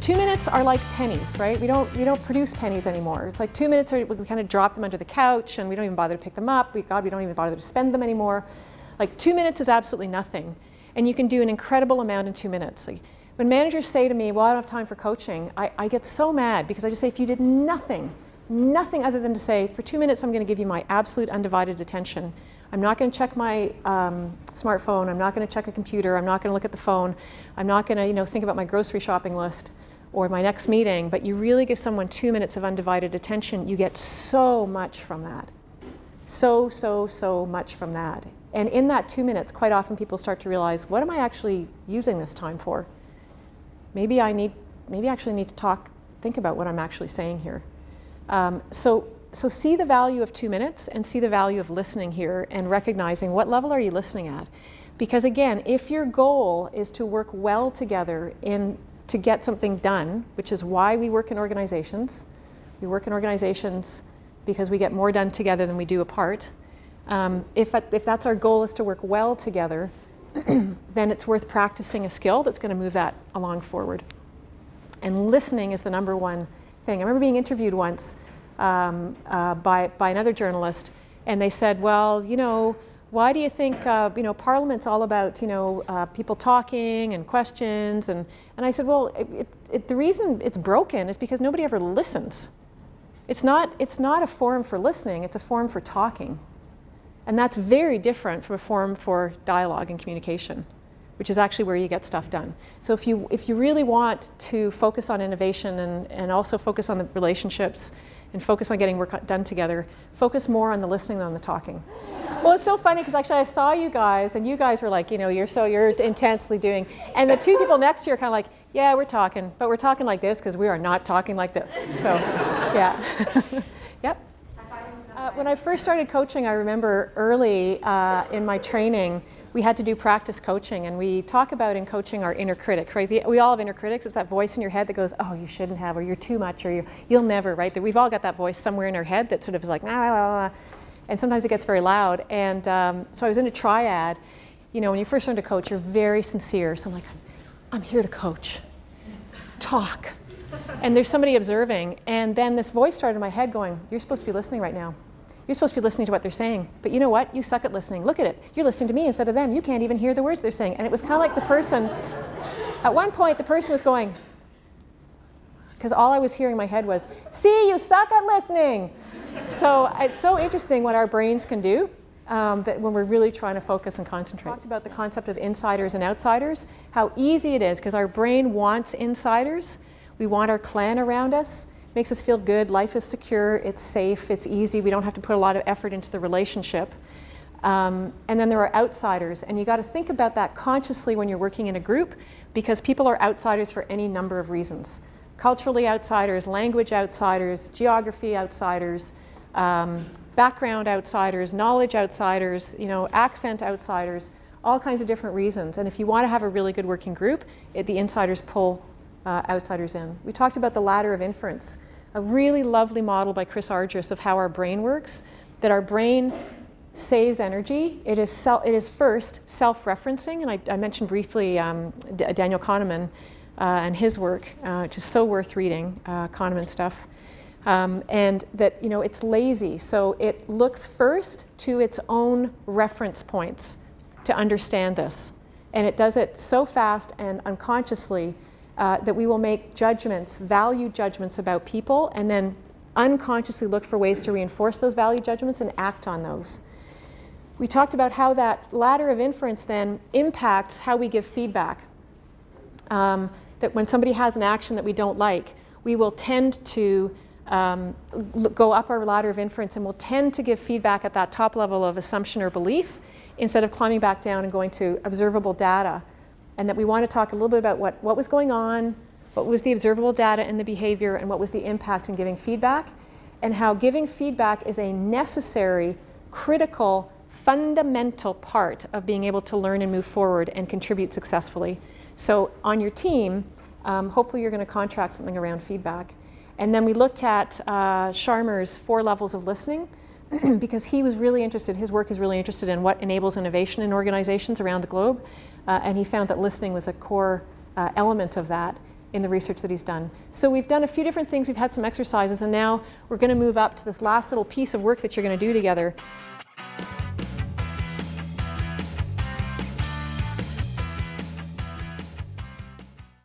2 minutes are like pennies, right? We don't produce pennies anymore. It's like 2 minutes, we kind of drop them under the couch and we don't even bother to pick them up. We don't even bother to spend them anymore. Like 2 minutes is absolutely nothing. And you can do an incredible amount in 2 minutes. Like, when managers say to me, well, I don't have time for coaching, I get so mad because I just say, if you did nothing other than to say, for 2 minutes, I'm going to give you my absolute undivided attention. I'm not going to check my smartphone. I'm not going to check a computer. I'm not going to look at the phone. I'm not going to think about my grocery shopping list or my next meeting. But you really give someone 2 minutes of undivided attention, you get so much from that. So much from that. And in that 2 minutes, quite often people start to realize, what am I actually using this time for? Maybe I actually need to think about what I'm actually saying here. So see the value of 2 minutes and see the value of listening here and recognizing what level are you listening at. Because again, if your goal is to work well together to get something done, which is why we work in organizations. We work in organizations because we get more done together than we do apart. If that's our goal, is to work well together, then it's worth practicing a skill that's going to move that along forward. And listening is the number one thing. I remember being interviewed once by another journalist, and they said, well, why do you think Parliament's all about people talking and questions? And I said, well, the reason it's broken is because nobody ever listens. It's not a forum for listening, it's a forum for talking. And that's very different from a forum for dialogue and communication, which is actually where you get stuff done. So if you really want to focus on innovation and also focus on the relationships and focus on getting work done together, focus more on the listening than on the talking. Well, it's so funny because actually I saw you guys and you guys were like, you're intensely doing, and the two people next to you are kind of like, yeah, we're talking, but we're talking like this because we are not talking like this. So, yeah. Yep. When I first started coaching, I remember early in my training, we had to do practice coaching, and we talk about in coaching our inner critic, right? We all have inner critics. It's that voice in your head that goes, oh, you shouldn't have, or you're too much, or you'll never, right? We've all got that voice somewhere in our head that sort of is like, nah, nah, nah, nah. And sometimes it gets very loud. And so I was in a triad. When you first learn to coach, you're very sincere. So I'm like, I'm here to coach. Talk. And there's somebody observing. And then this voice started in my head going, you're supposed to be listening right now. You're supposed to be listening to what they're saying. But you know what? You suck at listening. Look at it. You're listening to me instead of them. You can't even hear the words they're saying. And it was kind of like the person, at one point, the person was going, because all I was hearing in my head was, see, you suck at listening. So it's so interesting what our brains can do that when we're really trying to focus and concentrate. We talked about the concept of insiders and outsiders, how easy it is, because our brain wants insiders. We want our clan around us. Makes us feel good, life is secure, it's safe, it's easy, we don't have to put a lot of effort into the relationship. And then there are outsiders, and you got to think about that consciously when you're working in a group, because people are outsiders for any number of reasons. Culturally outsiders, language outsiders, geography outsiders, background outsiders, knowledge outsiders, accent outsiders, all kinds of different reasons. And if you want to have a really good working group, the insiders pull outsiders in. We talked about the ladder of inference, a really lovely model by Chris Argyris of how our brain works, that our brain saves energy. It is first self-referencing, and I mentioned briefly Daniel Kahneman and his work, which is so worth reading, Kahneman stuff, and that it's lazy, so it looks first to its own reference points to understand this, and it does it so fast and unconsciously that we will make judgments, value judgments about people, and then unconsciously look for ways to reinforce those value judgments and act on those. We talked about how that ladder of inference then impacts how we give feedback. That when somebody has an action that we don't like, we will tend to go up our ladder of inference and we'll tend to give feedback at that top level of assumption or belief instead of climbing back down and going to observable data. And that we want to talk a little bit about what was going on, what was the observable data and the behavior, and what was the impact in giving feedback, and how giving feedback is a necessary, critical, fundamental part of being able to learn and move forward and contribute successfully. So on your team, hopefully you're going to contract something around feedback. And then we looked at Sharma's 4 levels of listening, because he was really interested, his work is really interested in what enables innovation in organizations around the globe. And he found that listening was a core element of that. in the research that he's done. So we've done a few different things. We've had some exercises, and now we're going to move up to this last little piece of work that you're going to do together.